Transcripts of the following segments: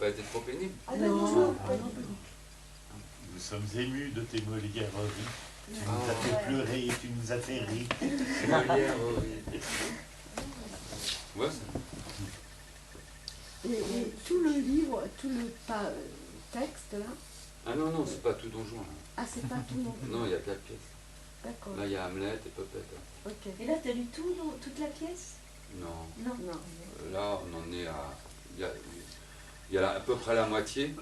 pas été trop pénible? Ah non, Nous sommes émus de tes Molières. Tu nous Ah. as fait pleurer, tu nous as fait rire. Molière, oui. Ouais, et tout le livre, tout le texte là, ah non, c'est pas tout Don Juan. Là. ah c'est pas tout non plus. Non, il y a 4 pièces. D'accord. Là, il y a Hamlet et Puppet. Ok. Et là, t'as lu tout, non, toute la pièce? Non. Non. Non. Là, on en est à... Il y a à peu près la moitié.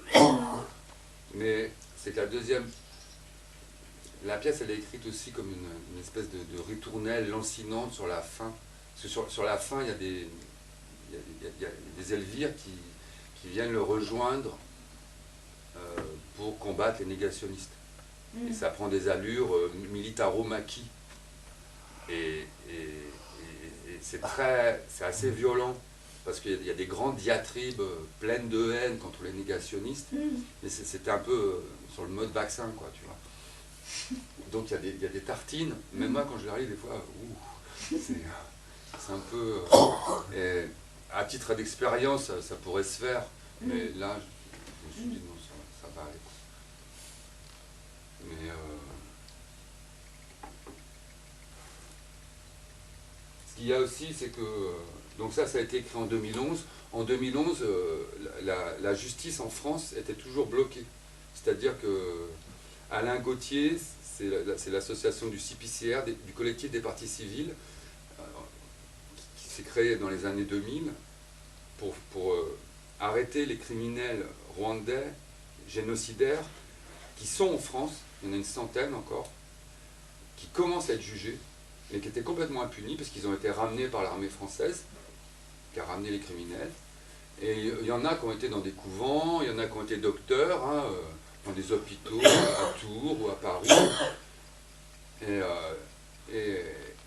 Mais c'est que la deuxième... La pièce, elle est écrite aussi comme une espèce de ritournelle lancinante sur la fin. Parce que sur la fin, il y a des Elvires qui viennent le rejoindre pour combattre les négationnistes. Et ça prend des allures militaro-maquis. Et c'est assez violent, parce qu'il y a des grandes diatribes pleines de haine contre les négationnistes. Mais c'était un peu sur le mode vaccin, quoi, tu vois. Donc il y a des tartines. Même moi, quand je les relis, des fois, c'est un peu... et à titre d'expérience, ça pourrait se faire. Mais là, je me suis dit, non, ça va aller. Mais ce qu'il y a aussi, c'est que donc ça a été écrit en 2011. En 2011, la justice en France était toujours bloquée. C'est-à-dire que Alain Gauthier, c'est l'association du CPCR, du collectif des partis civils, qui s'est créé dans les années 2000 pour arrêter les criminels rwandais, génocidaires, qui sont en France. Il y en a une centaine encore, qui commencent à être jugés, mais qui étaient complètement impunis parce qu'ils ont été ramenés par l'armée française, qui a ramené les criminels. Et il y en a qui ont été dans des couvents, il y en a qui ont été docteurs, dans des hôpitaux à Tours ou à Paris.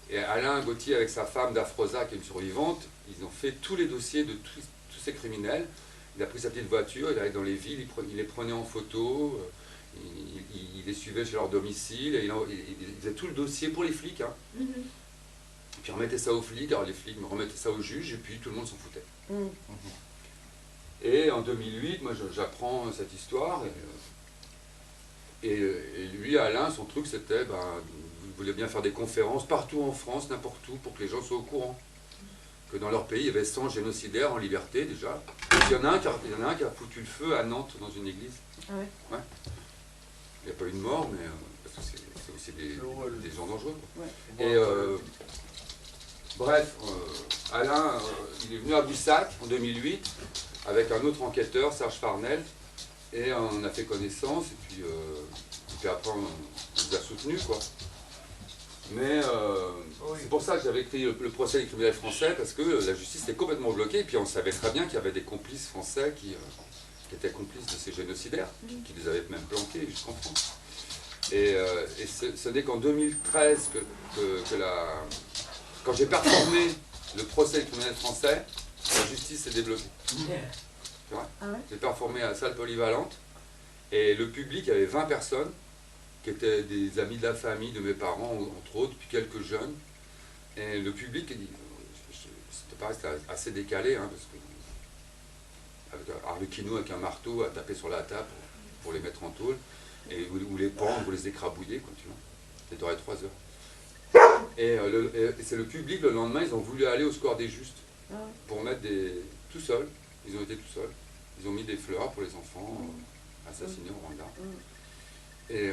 Et Alain Gauthier, avec sa femme Dafrosa, qui est une survivante, ils ont fait tous les dossiers de tous ces criminels. Il a pris sa petite voiture, il allait dans les villes, il les prenait en photo. Il les suivait chez leur domicile, et il faisait tout le dossier pour les flics. Puis il remettait ça aux flics, alors les flics me remettaient ça au juge, et puis tout le monde s'en foutait. Et en 2008, moi j'apprends cette histoire, et lui, Alain, son truc c'était, il voulait bien faire des conférences partout en France, n'importe où, pour que les gens soient au courant. Que dans leur pays, il y avait 100 génocidaires en liberté déjà. Il y en a un qui a foutu le feu à Nantes, dans une église. Ah ouais. Ouais. Il n'y a pas eu de mort, mais parce que c'est aussi des gens dangereux. Quoi. Ouais. Et bref, Alain, il est venu à Boussac en 2008 avec un autre enquêteur, Serge Farnel, et on a fait connaissance, et puis après on nous a soutenus, quoi. Mais c'est pour ça que j'avais écrit le procès des criminels français, parce que la justice était complètement bloquée, et puis on savait très bien qu'il y avait des complices français qui étaient complices de ces génocidaires, qui les avaient même planqués jusqu'en France. Et ce n'est qu'en 2013 quand j'ai performé le procès des criminels français, la justice s'est débloquée. C'est vrai. Ah ouais. J'ai performé à la salle polyvalente, et le public, il y avait 20 personnes, qui étaient des amis de la famille, de mes parents, entre autres, puis quelques jeunes. Et le public, c'était assez décalé, parce que avec Arlecchino avec un marteau à taper sur la table pour les mettre en tôle, et ou les pendre, ou les écrabouiller, quoi, tu vois. Ça durait 3 heures. Et c'est le public, le lendemain, ils ont voulu aller au square des Justes, pour mettre tout seuls, ils ont été tout seuls. Ils ont mis des fleurs pour les enfants assassinés au Rwanda. Et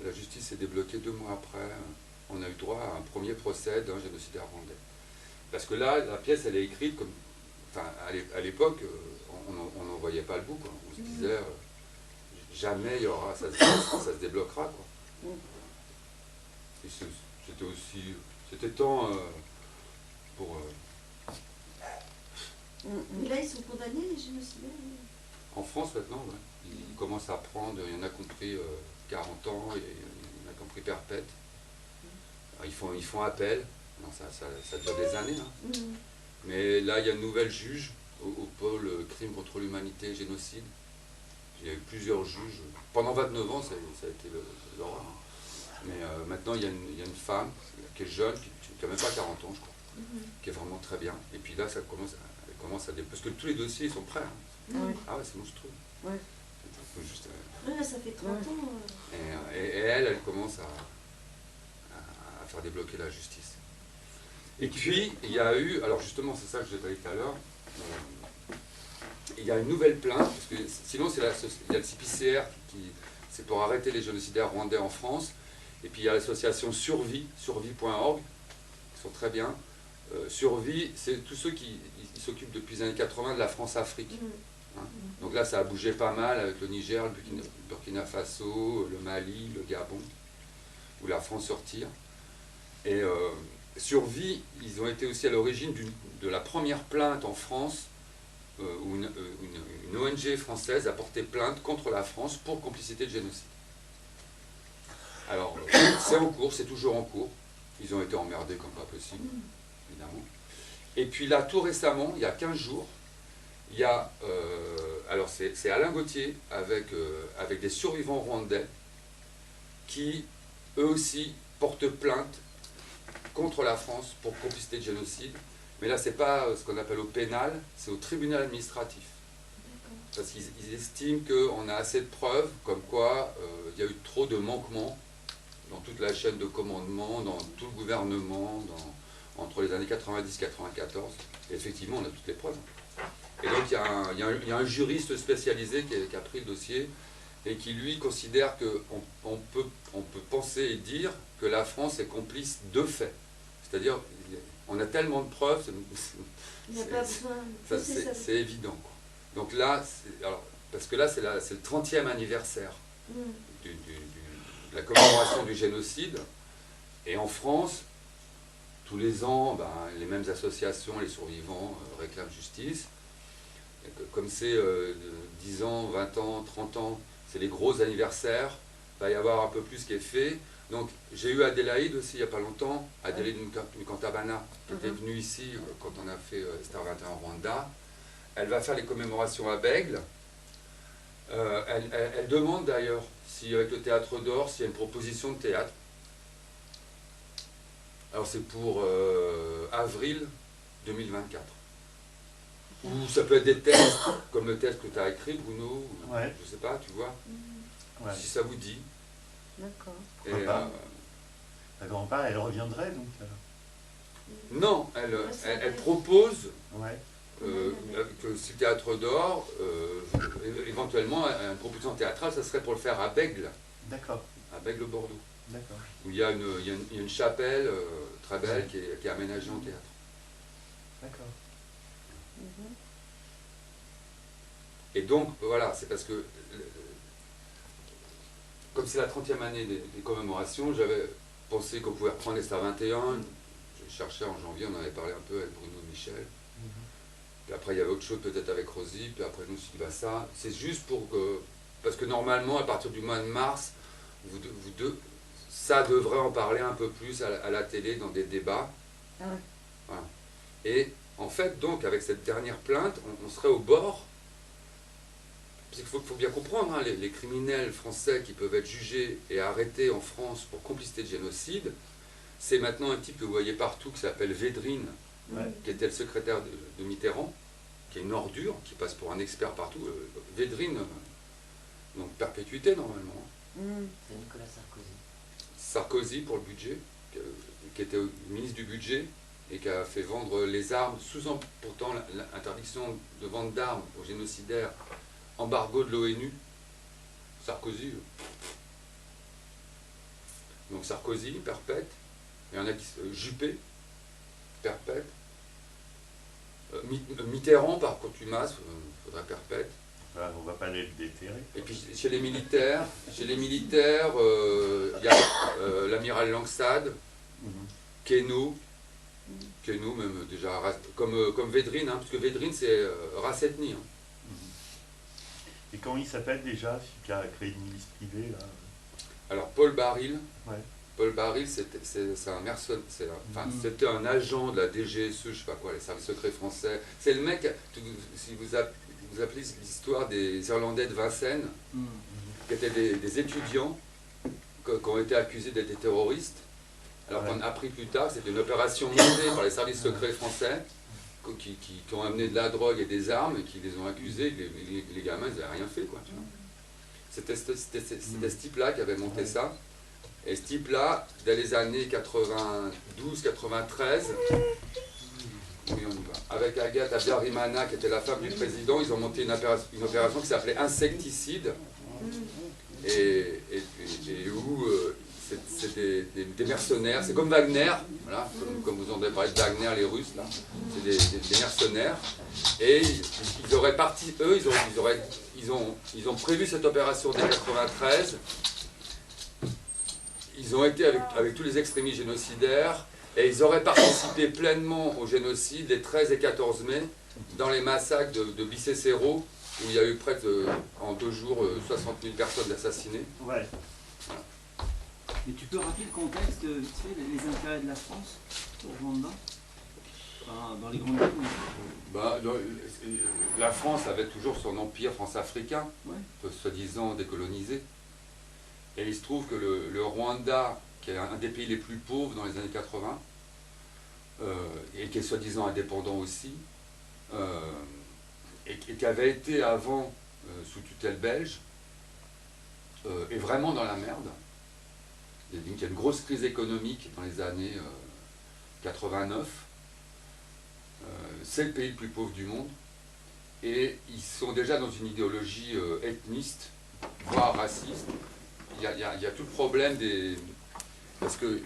la justice s'est débloquée 2 mois après. On a eu droit à un premier procès d'un génocidaire rwandais. Parce que là, la pièce, elle est écrite comme... Enfin, à l'époque, on n'en voyait pas le bout, quoi. On se disait, jamais il y aura... Ça se débloquera, quoi. Et c'était aussi... C'était tant pour... Et là, ils sont condamnés, les génocidaires? En France, maintenant, ouais. Ils commencent à prendre, il y en a compris 40 ans, et il y en a compris perpète. Alors, ils font appel, non, ça dure des années. Mais là, il y a une nouvelle juge au pôle crime contre l'humanité et génocide. Il y a eu plusieurs juges. Pendant 29 ans, ça a été l'horreur. Mais maintenant, il y a une femme qui est jeune, qui n'a même pas 40 ans, je crois, qui est vraiment très bien. Et puis là, ça commence avec commence à parce que tous les dossiers sont prêts. Hein. Ouais. Ah ouais, c'est monstrueux. Ouais. Faut juste, Ouais, ça fait 30 ans. et elle commence à faire débloquer la justice. Et puis, il y a eu, alors justement, c'est ça que je t'ai dit tout à l'heure, il y a une nouvelle plainte, parce que sinon, il y a le CPCR, c'est pour arrêter les génocidaires rwandais en France, et puis il y a l'association Survie, survie.org, qui sont très bien. Survie, c'est tous ceux qui s'occupent depuis les années 80 de la France-Afrique. Hein. Donc là, ça a bougé pas mal avec le Niger, le Burkina Faso, le Mali, le Gabon, où la France se retire. Et Survie, ils ont été aussi à l'origine de la première plainte en France, où une ONG française a porté plainte contre la France pour complicité de génocide. Alors, c'est en cours, c'est toujours en cours. Ils ont été emmerdés comme pas possible, évidemment. Et puis là, tout récemment, il y a 15 jours, il y a, alors c'est Alain Gauthier avec des survivants rwandais qui, eux aussi, portent plainte contre la France pour complicité de génocide. Mais là, ce n'est pas ce qu'on appelle au pénal, c'est au tribunal administratif. Parce qu'ils estiment qu'on a assez de preuves, comme quoi il y a eu trop de manquements dans toute la chaîne de commandement, dans tout le gouvernement, entre les années 90-94. Et effectivement, on a toutes les preuves. Et donc, il y a un juriste spécialisé qui a pris le dossier et qui, lui, considère qu'on peut penser et dire que la France est complice de fait. C'est-à-dire, on a tellement de preuves, Il n'y a pas besoin. c'est évident. Quoi. Donc là, parce que là, c'est le 30e anniversaire de la commémoration du génocide. Et en France, tous les ans, les mêmes associations, les survivants, réclament justice. Et comme c'est 10 ans, 20 ans, 30 ans, c'est les gros anniversaires, il va y avoir un peu plus qui est fait. Donc j'ai eu Adélaïde aussi il n'y a pas longtemps, Adélaïde Mukantabana, qui était venue ici quand on a fait Star 21 en Rwanda. Elle va faire les commémorations à Bègle. Elle demande d'ailleurs si avec le Théâtre d'Or, s'il y a une proposition de théâtre. Alors c'est pour avril 2024. Ou ça peut être des textes, comme le texte que tu as écrit, Bruno, Ouais. je sais pas, tu vois, Ouais. si ça vous dit. D'accord. Et, La grand-part, elle reviendrait donc. non, elle propose Ouais. que si le Théâtre d'Or, éventuellement, une proposition théâtrale, ça serait pour le faire à Bègle, D'accord. à Bègle-Bordeaux, D'accord. où il y a une chapelle très belle qui est aménagée en théâtre. D'accord. Et donc, voilà, c'est parce que, comme c'est la 30e année des commémorations, j'avais pensé qu'on pouvait reprendre les Stars 21. Je cherchais en janvier, on en avait parlé un peu avec Bruno Michel. Puis après, il y avait autre chose peut-être avec Rosie. Puis après, je me suis dit, ça, c'est juste pour que... Parce que normalement, à partir du mois de mars, ça devrait en parler un peu plus à la télé, dans des débats. Ah ouais. Voilà. Et en fait, donc, avec cette dernière plainte, on serait au bord. Parce qu'il faut bien comprendre, hein, les criminels français qui peuvent être jugés et arrêtés en France pour complicité de génocide, c'est maintenant un type que vous voyez partout qui s'appelle Védrine, qui était le secrétaire de Mitterrand, qui est une ordure, qui passe pour un expert partout. Védrine, donc perpétuité normalement. C'est Nicolas Sarkozy. Sarkozy pour le budget, qui était ministre du budget et qui a fait vendre les armes, sous pourtant l'interdiction de vente d'armes aux génocidaires, embargo de l'ONU. Sarkozy. Donc Sarkozy, perpète. Il y en a qui Juppé, perpète. Mitterrand, par contumace, il faudrait perpète. Voilà, on ne va pas les déterrer. Et puis chez les militaires, il y a l'amiral Langsade, Queneau, même déjà, comme Védrine, hein, parce que Védrine c'est race ethnie. Hein. Et comment il s'appelle déjà, celui qui a créé une milice privée là? Alors Paul Baril, Ouais. Paul Baril c'est un mercenaire, c'était un agent de la DGSE, je sais pas quoi, les services secrets français. C'est le mec, si vous appelez l'histoire des Irlandais de Vincennes, qui étaient des étudiants qui ont été accusés d'être des terroristes. Alors qu'on a appris plus tard, c'était une opération menée par les services secrets français qui ont amené de la drogue et des armes et qui les ont accusés, les gamins, ils n'avaient rien fait, quoi, tu vois. C'était ce type-là qui avait monté ça. Et ce type-là, dans les années 92-93, oui, on y va. Avec Agathe Habyarimana, qui était la femme du président, ils ont monté une opération qui s'appelait Insecticide, et où c'est des mercenaires, c'est comme Wagner, voilà, comme vous en avez parlé de Wagner, les Russes, là, c'est des mercenaires, et ils auraient parti, eux, ils ont prévu cette opération dès 93. Ils ont été avec tous les extrémistes génocidaires et ils auraient participé pleinement au génocide les 13 et 14 mai dans les massacres de Bicécéro où il y a eu près de, en 2 jours, 60 000 personnes assassinées. Ouais. Voilà. Mais tu peux rappeler le contexte, vite fait, les intérêts de la France au Rwanda, enfin, dans les grandes lignes? Bah, la France avait toujours son empire france-africain, Ouais. soi-disant décolonisé. Et il se trouve que le Rwanda, qui est un des pays les plus pauvres dans les années 80, et qui est soi-disant indépendant aussi, et qui avait été avant sous tutelle belge, est vraiment dans la merde. Il y a une grosse crise économique dans les années 89. C'est le pays le plus pauvre du monde. Et ils sont déjà dans une idéologie ethniste, voire raciste. Il y a tout le problème des... Parce que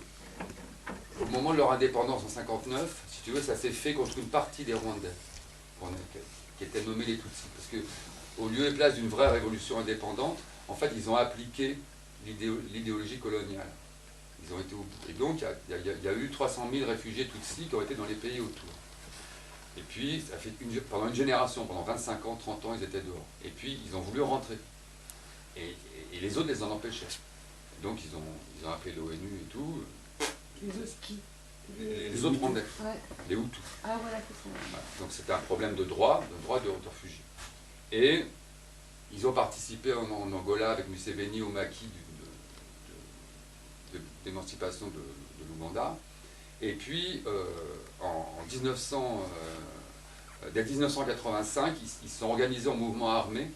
au moment de leur indépendance en 59, si tu veux, ça s'est fait contre une partie des Rwandais, qui étaient nommés les Tutsis. Parce que au lieu et place d'une vraie révolution indépendante, en fait, ils ont appliqué l'idéologie coloniale. Ils ont été au bout. Et donc, il y a eu 300 000 réfugiés Tutsis qui ont été dans les pays autour. Et puis, ça fait pendant une génération, pendant 25 ans, 30 ans, ils étaient dehors. Et puis, ils ont voulu rentrer. Et les autres les en empêchaient. Donc ils ont appelé l'ONU et tout. Les autres qui? Les autres Rwandais, Ouais. les Hutus. Ah voilà, c'est ça. Voilà. Donc c'était un problème de droit de réfugiés. Et ils ont participé en Angola avec Museveni au maquis d'émancipation de l'Ouganda. Et puis dès 1985, ils se sont organisés en mouvement armé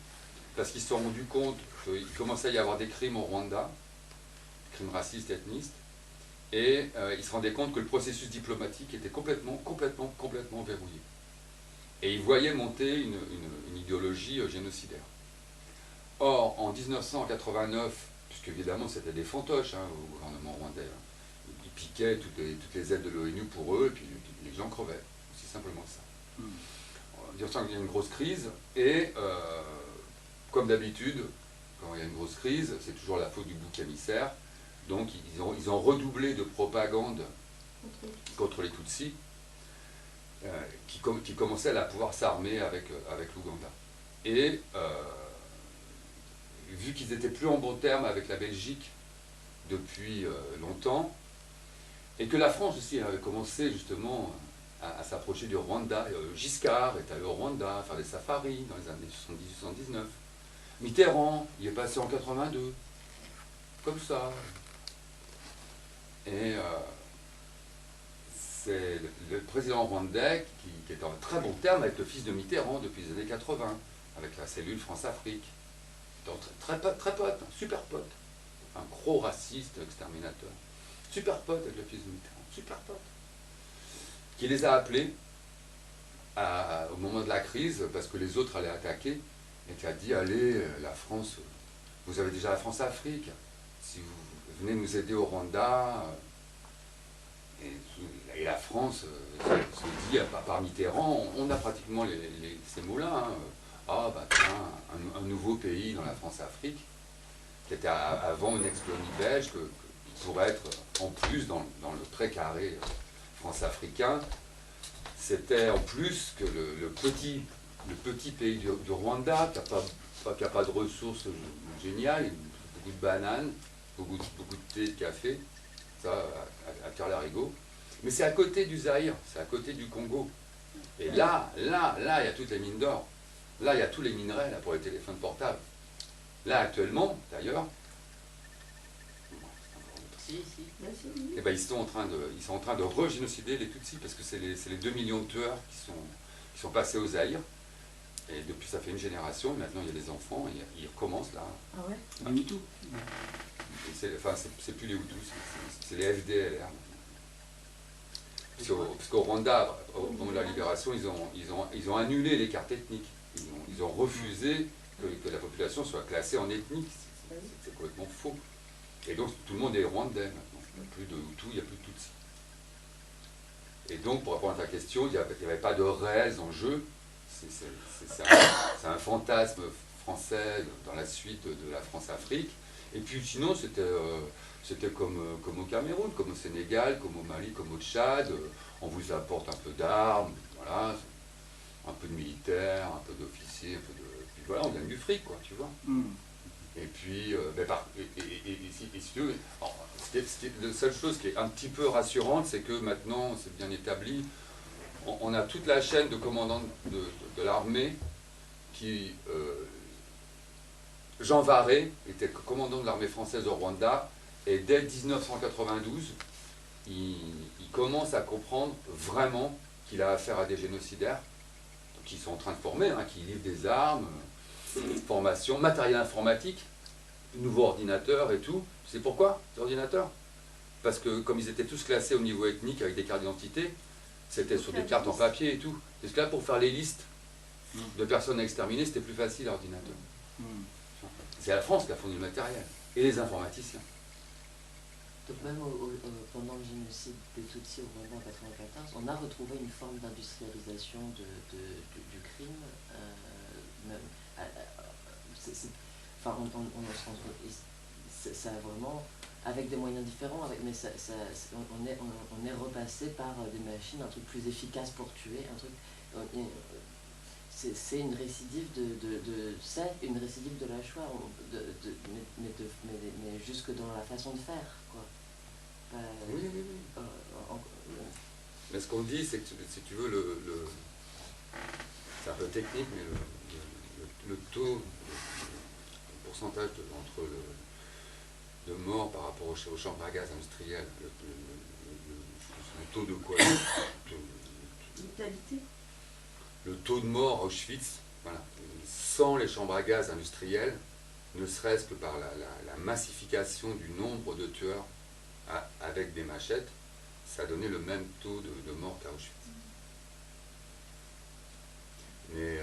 parce qu'ils se sont rendus compte qu'il commençait à y avoir des crimes au Rwanda, des crimes racistes, ethnistes, et ils se rendaient compte que le processus diplomatique était complètement verrouillé. Et ils voyaient monter une idéologie génocidaire. Or, en 1989, puisque évidemment c'était des fantoches au gouvernement rwandais, ils piquaient toutes les aides de l'ONU pour eux, et puis les gens crevaient. C'est simplement ça. En 1990, il y a une grosse crise, et comme d'habitude, quand il y a une grosse crise, c'est toujours la faute du bouc émissaire. Donc ils ont redoublé de propagande contre les Tutsis, qui commençaient à pouvoir s'armer avec l'Ouganda. Et vu qu'ils n'étaient plus en bon terme avec la Belgique depuis longtemps, et que la France aussi avait commencé justement à s'approcher du Rwanda. Giscard est allé au Rwanda faire des safaris dans les années 70-79. Mitterrand, il est passé en 82, comme ça. Et c'est le président rwandais qui est en très bon terme avec le fils de Mitterrand depuis les années 80, avec la cellule France-Afrique. Très pote, super pote. Un gros raciste, exterminateur. Super pote avec le fils de Mitterrand, super pote. Qui les a appelés au moment de la crise, parce que les autres allaient attaquer, et qui a dit, allez, la France, vous avez déjà la France-Afrique, si vous venez nous aider au Rwanda, et la France se dit, par Mitterrand, on a pratiquement ces mots-là, ah bah tiens, un nouveau pays dans la France-Afrique, qui était avant une ex-colonie belge, qui pourrait être en plus dans le précaré France-africain. C'était en plus que le petit pays du Rwanda, qui n'a pas de ressources géniales, beaucoup de bananes, beaucoup de thé, de café, ça à Cœur-Larigot. Mais c'est à côté du Zaïre, c'est à côté du Congo. Et là, il y a toutes les mines d'or. Là, il y a tous les minerais là, pour les téléphones portables. Là, actuellement, d'ailleurs, Si, si. Bah, si, oui. Et ben ils sont en train de regénocider les Tutsis parce que c'est les 2 millions de tueurs qui sont passés au Zaïre. Et depuis ça fait une génération, maintenant il y a des enfants et ils recommencent là. Ah ouais. Les Hutus. C'est plus les Hutus, c'est les FDLR. Parce qu'au Rwanda, au moment de la libération, ils ont annulé les cartes ethniques. Ils ont refusé que la population soit classée en ethnie. C'est complètement faux. Et donc tout le monde est rwandais maintenant. Il n'y a plus de Hutus, il n'y a plus de Tutsis. Et donc pour répondre à ta question, il n'y avait pas de réels enjeux. C'est un fantasme français dans la suite de la France-Afrique. Et puis sinon, c'était comme au Cameroun, comme au Sénégal, comme au Mali, comme au Tchad. On vous apporte un peu d'armes, voilà, un peu de militaires, un peu d'officiers, un peu de... Puis voilà, on gagne du fric, quoi, tu vois. Et puis, si tu veux, la seule chose qui est un petit peu rassurante, c'est que maintenant, c'est bien établi, on a toute la chaîne de commandants de l'armée qui... Jean Varé était commandant de l'armée française au Rwanda, et dès 1992, il commence à comprendre vraiment qu'il a affaire à des génocidaires, qui sont en train de former, qui livrent des armes, formation, matériel informatique, nouveaux ordinateurs et tout. C'est pourquoi, ces ordinateurs? Parce que comme ils étaient tous classés au niveau ethnique avec des cartes d'identité, c'était sur des cartes en papier et tout. Parce que là, pour faire les listes de personnes à exterminer, c'était plus facile l'ordinateur. C'est la France qui a fourni le matériel, et les informaticiens. Donc même pendant le génocide des Tutsis au Rwanda en 1994, on a retrouvé une forme d'industrialisation du crime. Ça a vraiment, avec des moyens différents, mais on est repassé par des machines, un truc plus efficace pour tuer, un truc... C'est une récidive c'est une récidive de la Shoah, mais jusque dans la façon de faire, quoi. Oui. Mais ce qu'on dit, c'est que, si tu veux, c'est un peu technique, mais le taux, le pourcentage de morts par rapport aux chambres à gaz industrielles, le taux de quoi? Vitalité. Le taux de mort à Auschwitz, voilà, sans les chambres à gaz industrielles, ne serait-ce que par la massification du nombre de tueurs avec des machettes, ça a donné le même taux de mort qu'à Auschwitz. Mais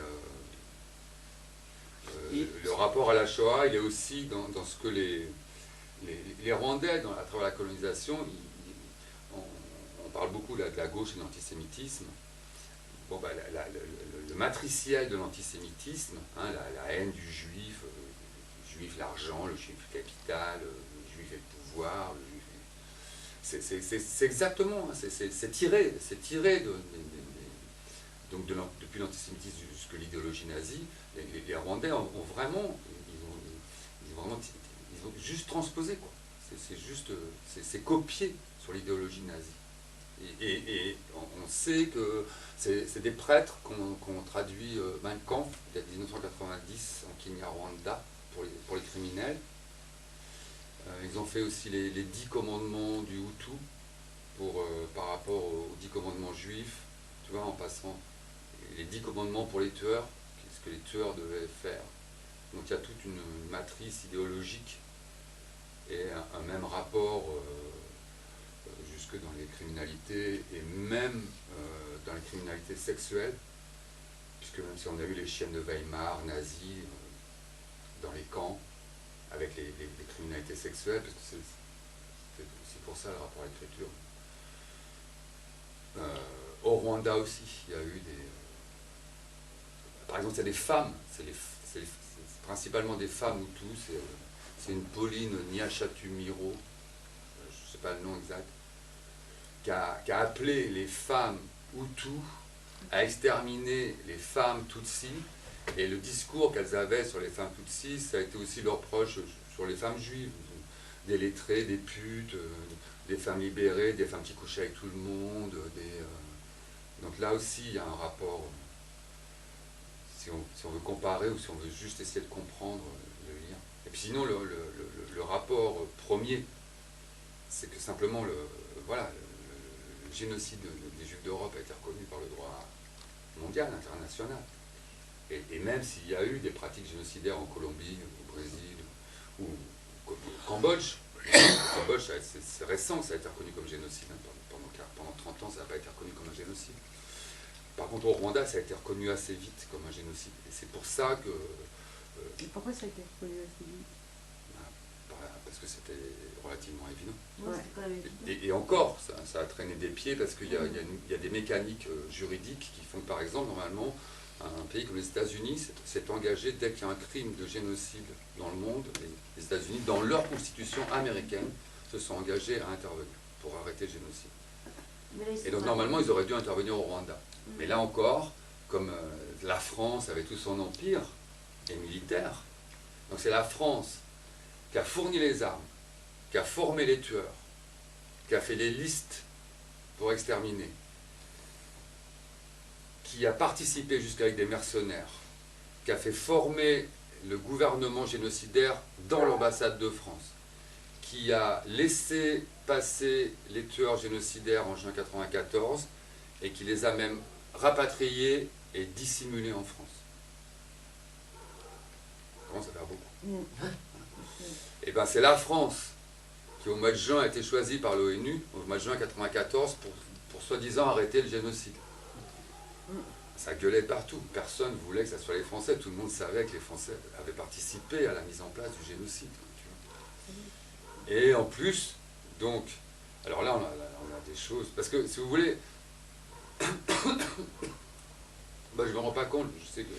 le rapport à la Shoah, il est aussi dans ce que les Rwandais, à travers la colonisation, on parle beaucoup là, de la gauche et de l'antisémitisme. Bon, le matriciel de l'antisémitisme, la haine du juif, l'argent, le juif le capital, le juif et le pouvoir, c'est exactement, c'est tiré donc depuis l'antisémitisme jusqu'à l'idéologie nazie, les Rwandais ont vraiment, ils ont juste transposé, quoi. C'est copié sur l'idéologie nazie. Et on sait que c'est des prêtres qu'on traduit Mein Kampf de 1990 en Kinyarwanda pour les criminels. Ils ont fait aussi les 10 commandements du Hutu par rapport aux 10 commandements juifs, tu vois, en passant les 10 commandements pour les tueurs, qu'est-ce que les tueurs devaient faire. Donc il y a toute une matrice idéologique et un même rapport jusque dans les criminalités et même dans les criminalités sexuelles, puisque même si on a eu les chiennes de Weimar, nazis, dans les camps, avec les criminalités sexuelles, parce que c'est pour ça le rapport à l'écriture. Au Rwanda aussi, il y a eu des... par exemple, c'est des femmes, c'est principalement des femmes Hutus, c'est une Pauline Niachatumiro, je ne sais pas le nom exact, qui a appelé les femmes Hutus à exterminer les femmes Tutsis, et le discours qu'elles avaient sur les femmes Tutsis, ça a été aussi leur reproche sur les femmes juives, des lettrées, des putes, des femmes libérées, des femmes qui couchaient avec tout le monde, donc là aussi il y a un rapport, si on veut comparer ou si on veut juste essayer de comprendre le lien. Et puis sinon le rapport premier, c'est que simplement voilà, le génocide des Juifs d'Europe a été reconnu par le droit mondial, international. Et même s'il y a eu des pratiques génocidaires en Colombie, au Brésil, ou au Cambodge, c'est récent que ça a été reconnu comme génocide. Pendant 30 ans, ça n'a pas été reconnu comme un génocide. Par contre, au Rwanda, ça a été reconnu assez vite comme un génocide. Et c'est pour ça que... Et pourquoi ça a été reconnu assez vite? Parce que c'était relativement évident. Ouais, c'était quand même évident. Et encore, ça a traîné des pieds parce qu'il y a des mécaniques juridiques qui font que, par exemple, normalement, un pays comme les États-Unis s'est engagé, dès qu'il y a un crime de génocide dans le monde, les États-Unis, dans leur constitution américaine, se sont engagés à intervenir pour arrêter le génocide. Mais là, ils Et sont donc, pas- normalement, ils auraient dû intervenir au Rwanda. Mais là encore, comme la France avait tout son empire, et militaire, donc c'est la France qui a fourni les armes, qui a formé les tueurs, qui a fait des listes pour exterminer, qui a participé jusqu'avec des mercenaires, qui a fait former le gouvernement génocidaire dans l'ambassade de France, qui a laissé passer les tueurs génocidaires en juin 1994 et qui les a même rapatriés et dissimulés en France. Ça commence à faire beaucoup. Et bien c'est la France qui au mois de juin a été choisie par l'ONU, au mois de juin 1994, pour soi-disant arrêter le génocide. Ça gueulait partout, personne ne voulait que ce soit les Français, tout le monde savait que les Français avaient participé à la mise en place du génocide. Tu vois. Et en plus, donc, alors là on a des choses, parce que si vous voulez, je ne me rends pas compte, je sais que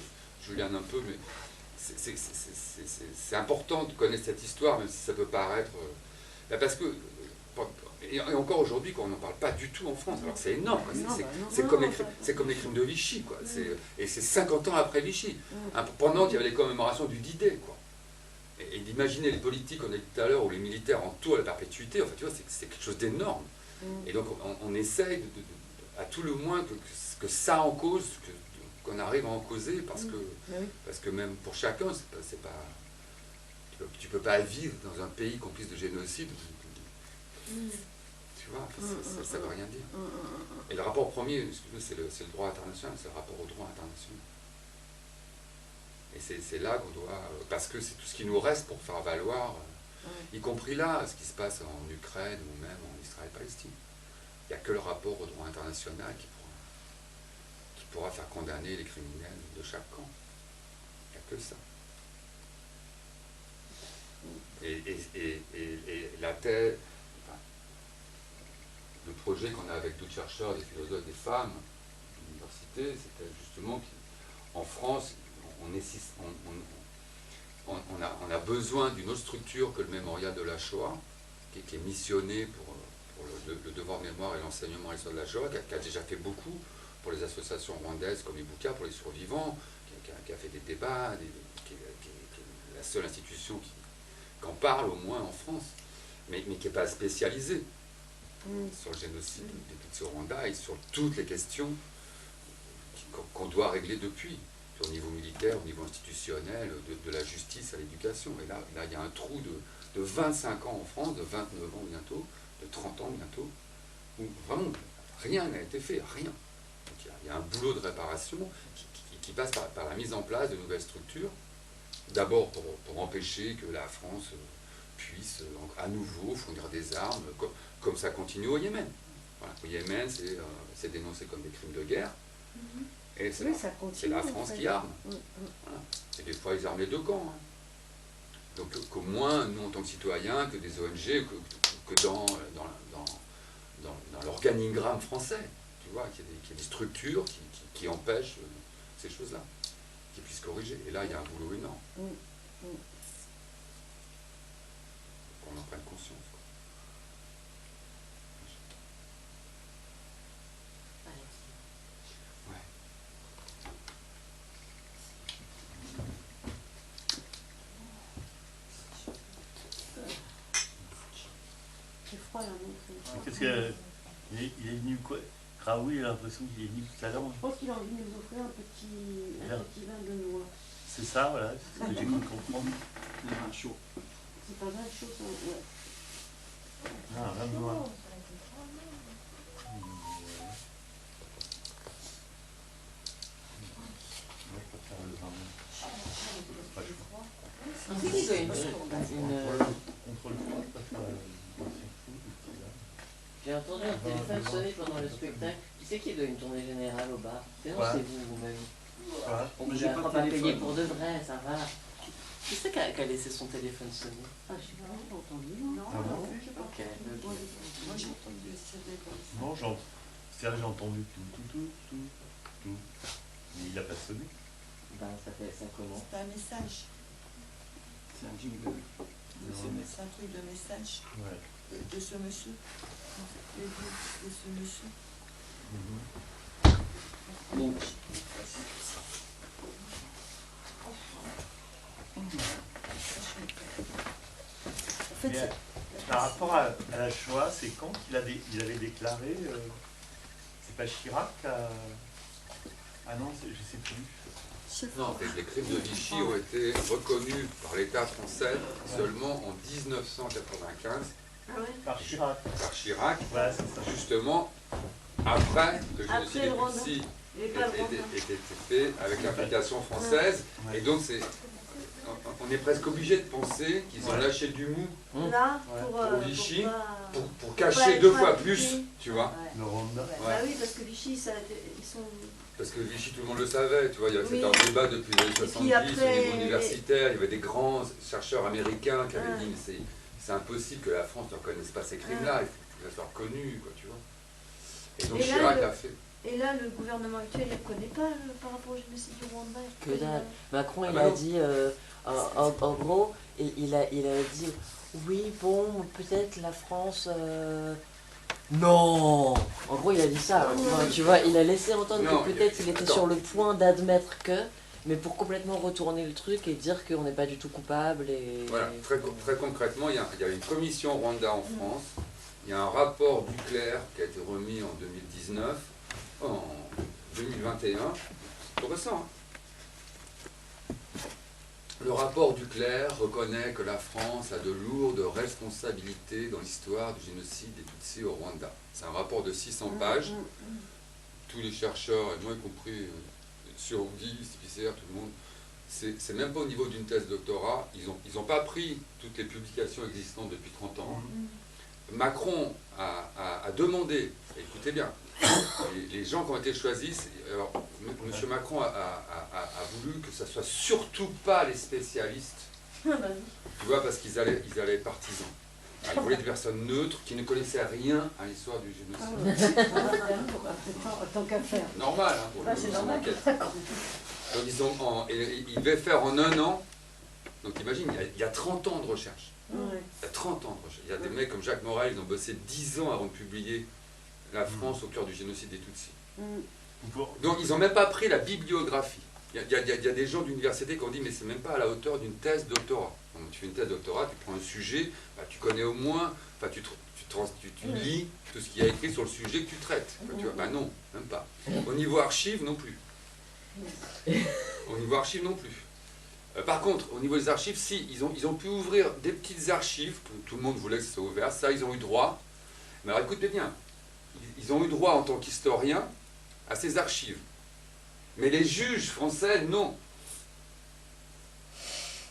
je liane un peu, mais c'est important de connaître cette histoire, même si ça peut paraître... parce que, et encore aujourd'hui, on n'en parle pas du tout en France, alors que c'est énorme, c'est comme les crimes de Vichy, quoi. Et c'est 50 ans après Vichy, pendant qu'il y avait les commémorations du D-Day, quoi. Et d'imaginer les politiques, on a dit tout à l'heure, ou les militaires en tout à la perpétuité, enfin, tu vois, c'est quelque chose d'énorme. Et donc on essaye, à tout le moins, que ça en cause, qu'on arrive à en causer, parce que même pour chacun, c'est pas tu peux pas vivre dans un pays complice de génocide. Tu vois, ça veut rien dire. Et le rapport premier, c'est le droit international, c'est le rapport au droit international. Et c'est là qu'on doit, parce que c'est tout ce qui nous reste pour faire valoir, y compris là, ce qui se passe en Ukraine ou même en Israël-Palestine. Il n'y a que le rapport au droit international qui pourra faire condamner les criminels de chaque camp. Il n'y a que ça. Et la thèse, enfin, le projet qu'on a avec d'autres chercheurs, des philosophes, des femmes de l'université, c'était justement qu'en France, on a besoin d'une autre structure que le mémorial de la Shoah, qui est missionné pour le devoir de mémoire et l'enseignement et l'histoire de la Shoah, qui a déjà fait beaucoup pour les associations rwandaises comme Ibuka, pour les survivants, qui a fait des débats, qui est la seule institution qui en parle au moins en France, mais qui n'est pas spécialisée sur le génocide des Tutsis au Rwanda et sur toutes les questions qu'on doit régler depuis, au niveau militaire, au niveau institutionnel, de la justice à l'éducation. Et là, il y a un trou de 25 ans en France, de 29 ans bientôt, de 30 ans bientôt, où vraiment rien n'a été fait, rien. Donc il y a un boulot de réparation qui passe par la mise en place de nouvelles structures, d'abord pour empêcher que la France puisse à nouveau fournir des armes, comme ça continue au Yémen. Voilà. Au Yémen, c'est dénoncé comme des crimes de guerre, et c'est la France qui arme. Voilà. Et des fois, ils arment les deux camps. Hein. Donc qu'au moins, nous, en tant que citoyens, que des ONG, que dans l'organigramme français, tu vois, qu'il y ait des structures qui empêchent ces choses-là, qui puissent corriger. Et là, il y a un boulot énorme. Qu'on en prenne conscience. Ouais. C'est froid là, non? Qu'est-ce que. Il est venu quoi? Raoul, il a l'impression qu'il est venu tout à l'heure. Je pense qu'il a envie de nous offrir un petit vin de noix. C'est ça, voilà, c'est ce que j'ai cru comprendre. Un vin chaud. C'est pas mal chaud ça, ouais. Ah, un noir. Moi, je préfère le vin. Pas le froid. C'est qui qui a une- Contre le froid, je préfère le J'ai entendu un téléphone sonner pendant le spectacle. Qui c'est qui doit une tournée générale au bar? C'est non, Ouais. c'est vous, vous-même. Ouais. On vous J'ai a pas de pas téléphone. payé pour de vrai, ça va. Qui c'est qui a laissé son téléphone sonner? Ah, je sais pas, j'ai entendu. Non, Ah bon non plus, j'ai pas Ok. entendu. Moi, j'ai entendu que c'était comme ça. Non, c'est-à-dire, j'ai entendu tout. Mais il a pas sonné. Ben, ça fait ça comment? C'est un message. C'est un jingle. C'est un truc de message Ouais. de ce monsieur. Les vues de ce monsieur. Donc, En fait, Mais, c'est- par rapport à la Shoah, c'est quand il avait déclaré c'est pas Chirac Ah non, je sais plus. Non, les crimes de Vichy ont été reconnus par l'État français seulement en 1995 Ah ouais. Par Chirac. par Chirac, Ouais, c'est ça. justement après que le génocide Après des le Rwanda. Tutsis Et pas le Rwanda. était fait avec l'implication française. Ouais. Et donc on est presque obligé de penser qu'ils ont Ouais. lâché du mou Là, Ouais. pour Vichy, pas- pour pas cacher être deux fois impliqué. plus, tu vois. Ouais. Le Rwanda. Ouais. Ouais. Bah oui, parce que Vichy, ça, ils sont. Parce que Vichy, tout le monde le savait, tu vois, il y avait Oui. cet débat depuis les années puis 70 après, au niveau universitaire, il y avait des grands chercheurs américains qui avaient Ah. dit mais c'est impossible que la France ne reconnaisse pas ces crimes-là, il faut que ça soit reconnu, quoi, tu vois. Et donc Et là, Chirac le- l'a fait. Et là, le gouvernement actuel, il ne reconnaît pas par rapport au génocide du Rwanda. il que reconnaît dalle. Macron, Ah il bah a non. dit, en gros, il a dit, oui, bon, peut-être la France... Non. En gros, il a dit ça. Enfin, tu vois, il a laissé entendre Non, que peut-être il était attends. sur le point d'admettre que, mais pour complètement retourner le truc et dire qu'on n'est pas du tout coupable et... Voilà, très concrètement, il y a une commission Rwanda en France, il y a un rapport du clerc qui a été remis en 2019, en 2021, c'est tout récent. Hein. Le rapport du clerc reconnaît que la France a de lourdes responsabilités dans l'histoire du génocide des Tutsis au Rwanda. C'est un rapport de 600 pages. Tous les chercheurs, et moi y compris, Survie, Spicer, tout le monde, c'est même pas au niveau d'une thèse de doctorat. Ils ont pas pris toutes les publications existantes depuis 30 ans. Macron a demandé, écoutez bien, les gens qui ont été choisis, alors, M. Macron a voulu que ça soit surtout pas les spécialistes, Ah bah oui. tu vois, parce qu'ils allaient être partisans. Alors, ils voulaient des personnes neutres qui ne connaissaient rien à l'histoire du génocide. Tant qu'à faire. Normal, hein, pour Ah, le c'est son normal. enquête. Donc ils devaient faire en un an, donc imagine, il y a 30 ans de recherche. Ouais. Il y a 30 ans de recherche. Il y a des mecs comme Jacques Morel, ils ont bossé 10 ans avant de publier La France au cœur du génocide des Tutsis. Donc ils n'ont même pas pris la bibliographie. Il y a des gens d'université qui ont dit mais c'est même pas à la hauteur d'une thèse doctorat. Donc, tu fais une thèse doctorat, tu prends un sujet, bah, tu connais au moins, enfin, tu lis tout ce qu'il y a écrit sur le sujet que tu traites. Enfin, tu vois, bah non, même pas. Au niveau archives, non plus. Au niveau archives, non plus. Par contre, au niveau des archives, si, ils ont pu ouvrir des petites archives, tout le monde voulait que ça soit ouvert, ça ils ont eu droit. Mais alors écoutez bien, ils ont eu droit en tant qu'historiens à ces archives. Mais les juges français, non.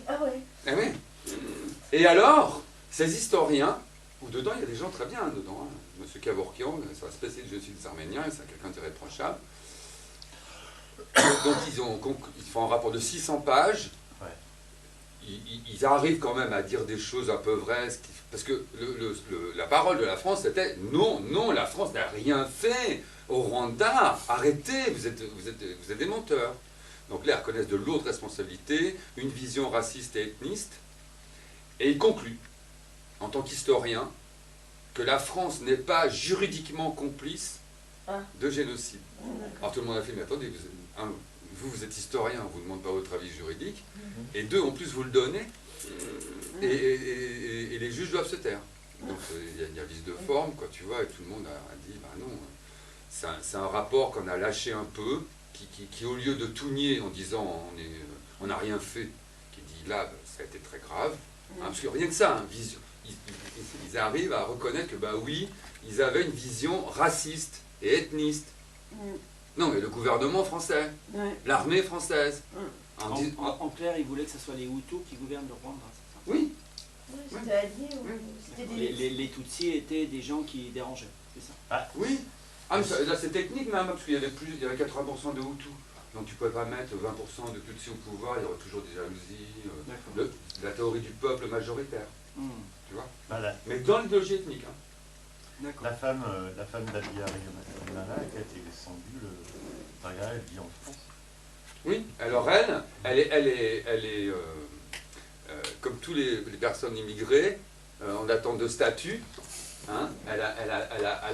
Ah ouais. Eh oui. Et alors, ces historiens, où dedans il y a des gens très bien, dedans, hein. Monsieur Kevorkian, c'est un spécialiste du génocide des Arméniens, c'est quelqu'un d'irréprochable. Donc ils font un rapport de 600 pages. Ils arrivent quand même à dire des choses un peu vraies, parce que la parole de la France c'était non, la France n'a rien fait au Rwanda, arrêtez, vous êtes des menteurs. Donc là, ils reconnaissent de lourdes responsabilités, une vision raciste et ethniste, et ils concluent, en tant qu'historien, que la France n'est pas complice de génocide. Alors tout le monde a fait, mais attendez, vous êtes historien, on ne vous demande pas votre avis juridique, et deux, en plus vous le donnez, et les juges doivent se taire. Donc il y a vice de forme, quoi, tu vois, et tout le monde a dit, bah non, c'est un rapport qu'on a lâché un peu, qui au lieu de tout nier en disant on n'a rien fait, qui dit là, ça a été très grave, hein, parce que rien que ça, ils arrivent à reconnaître que, bah oui, ils avaient une vision raciste et ethniste. Non, mais le gouvernement français, Ouais. l'armée française. En clair, ils voulaient que ce soit les Hutus qui gouvernent le Rwanda. C'est ça. Oui, Oui, c'était allié ou c'était des... Les Tutsis étaient des gens qui dérangeaient, c'est ça? oui. Ah, mais là, c'est technique même, parce qu'il y avait 80% de Hutus. Donc tu ne pouvais pas mettre 20% de Tutsis au pouvoir, il y aurait toujours des jalousies, D'accord. la théorie du peuple majoritaire, tu vois. Voilà. Mais dans l'idéologie ethnique. Hein. D'accord. La femme d'Abiy Ahmed qui a été descendue, elle vit en France. Oui, alors elle est comme tous les personnes immigrées, en attente de statut, hein, elle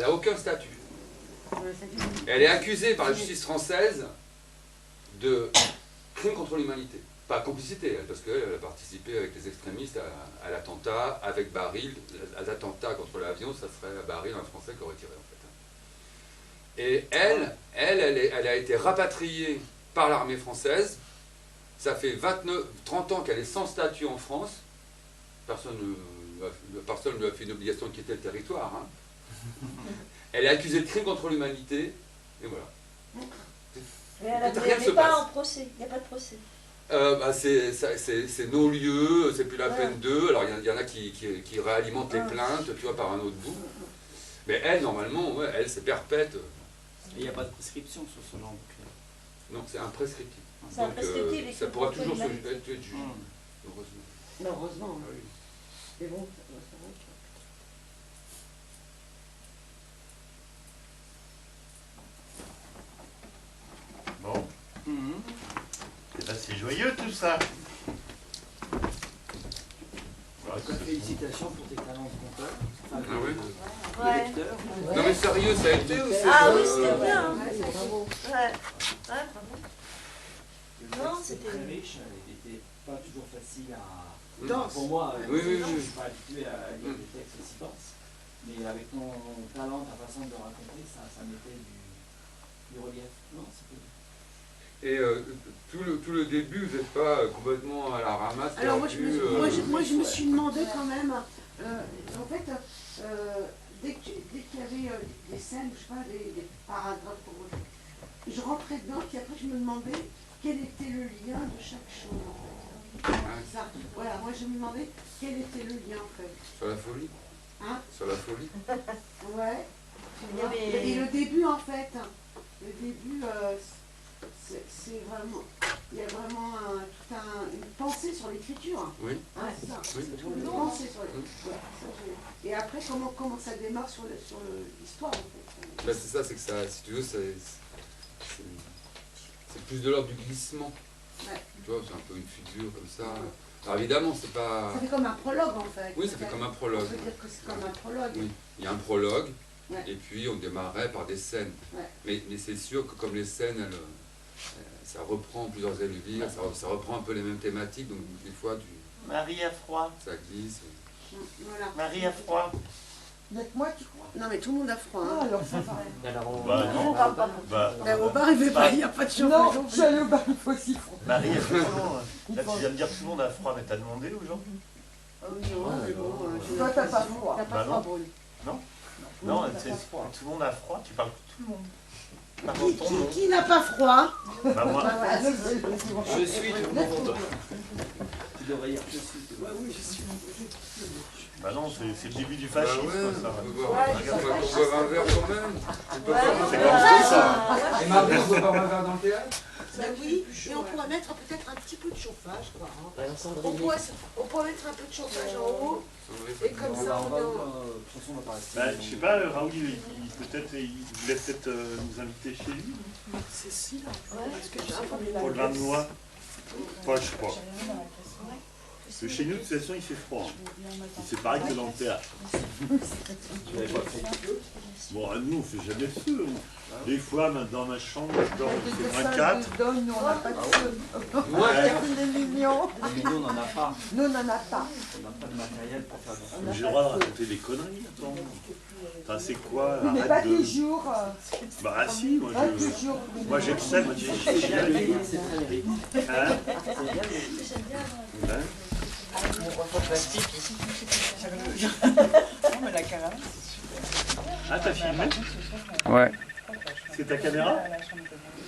a aucun statut. Elle est accusée par la justice française de crime contre l'humanité. Pas complicité, elle, parce qu'elle a participé avec les extrémistes à l'attentat avec Baril. L'attentat contre l'avion, ça serait Baril, un Français qui aurait tiré en fait. Et elle a été rapatriée par l'armée française. Ça fait 30 ans qu'elle est sans statut en France. Personne ne lui a fait une obligation de quitter le territoire. Hein. Elle est accusée de crime contre l'humanité. Et voilà. Mais elle Rien ne se n'est pas passe. en procès, il n'y a pas de procès. C'est non-lieu, c'est plus la Voilà. peine d'eux. Alors il y en a qui réalimentent les plaintes, tu vois, par un autre bout. Mais elle, normalement, ouais, elle, c'est perpète. Et il n'y a pas de prescription sur ce genre de crime. Non, c'est imprescriptible. C'est imprescriptible et ça que pourra contre toujours l'humanité. être jugé, heureusement. Heureusement. Ah oui. Mais bon, c'est vrai que... Bon, Mhm. et ben c'est joyeux tout ça. En tout cas, félicitations pour tes talents de conteur, enfin, Ah oui. de Ouais. lecteur. Non mais sérieux, ça a été aussi. Ah oui, c'était bien. Hein. Ouais, bravo. Ouais, ouais, bravo. Le Non, texte est c'était- très riche, il n'était pas toujours facile à... Dense. Pour moi, Oui, oui, je oui. ne suis pas habitué à lire des textes aussi denses, mais avec ton talent, ta façon de le raconter, ça mettait du relief. Non, c'était... Et tout le début, vous n'êtes pas complètement à la ramasse. Alors moi je, perdu, je me suis demandé quand même, en fait, dès qu'il y avait des scènes, je sais pas, des paragraphes, je rentrais dedans, puis après je me demandais quel était le lien de chaque chose en fait. Ça, voilà, moi je me demandais quel était le lien en fait. Sur la folie. Hein? Sur la folie. Ouais. Il y avait- Et le début en fait, le début, c'est vraiment, il y a vraiment une pensée sur l'écriture. Oui. Hein, c'est ça. Oui. Une pensée sur l'écriture. Ouais, ça, et après comment ça démarre sur l'histoire en fait. Bah, c'est ça, c'est que ça, si tu veux, c'est plus de l'ordre du glissement. Ouais. Tu vois, c'est un peu une figure comme ça. Alors évidemment, c'est pas... Ça fait comme un prologue en fait. Oui, ça fait comme un On prologue. peut dire que c'est comme un prologue. Oui. Il y a un prologue, Ouais. et puis on démarrait par des scènes. Ouais. Mais c'est sûr que comme les scènes, ça reprend plusieurs élevires, ça reprend un peu les mêmes thématiques, donc des fois Marie a froid. ça glisse. Voilà. Marie a froid. Avec moi, tu crois? Non mais tout le monde a froid. Ah, Hein. alors ça va. Alors, Bah non. On parle pas. Bah, Au bar, il n'y a pas de chauffage. Non, j'allais au bar, il faut aussi froid. Marie a froid. Là, tu viens de dire tout le monde a froid, mais t'as demandé aux gens? Ah oui, mais bon, Toi, t'as pas froid. T'as pas Bah froid, non. Brûle. Non, t'as c'est pas froid. tout le monde a froid, tu parles pour tout le monde. Parle dans ton nom. Qui n'a pas froid? Bah moi, Voilà, c'est- Je suis tout le monde. Tu devrais dire je suis tout le monde. Oui, je suis. bah non, c'est le début du Bah fascisme, ouais, ça. on peut boire, Ouais, regarde, ça on boit un verre quand même. On peut Ouais, pas c'est faire comme ça. ça. Et mardi, on peut boire un verre dans le théâtre. Bah oui, et on pourrait mettre peut-être un petit peu de chauffage, quoi. Hein. ouais, un On cendrier. pourrait mettre un peu de chauffage en haut, et comme On ça, va, on on va, est de toute façon, on va pas rester. Bah, je sais pas, Raoul, il voulait peut-être nous inviter chez lui Cécile, Ouais. parce que j'ai un peu pour le vin de noix. Enfin, je sais pas. Parce que chez nous, de toute façon, il fait froid. C'est pareil que dans le théâtre. Tu l'avais pas fait. Bon, nous, on fait jamais feu. Des fois, dans ma chambre, je dors, il fait Des moins salles 4. de donne, nous on n'a pas de feu. Moi, Il est mignon. Mais nous, on n'en a pas. Nous on n'en a pas. On n'a pas de matériel pour faire du feu. On a J'ai pas le droit de de feu. raconter des conneries, attends. Enfin, c'est quoi? Oui, mais pas Arrête de... toujours. Bah si, Pas toujours. moi j'excelle, moi j'ai C'est bien le lire, c'est très riche. Hein? C'est bien le lire. J'aime bien. Ouais. Ah, t'as filmé? Ouais. C'est ta caméra?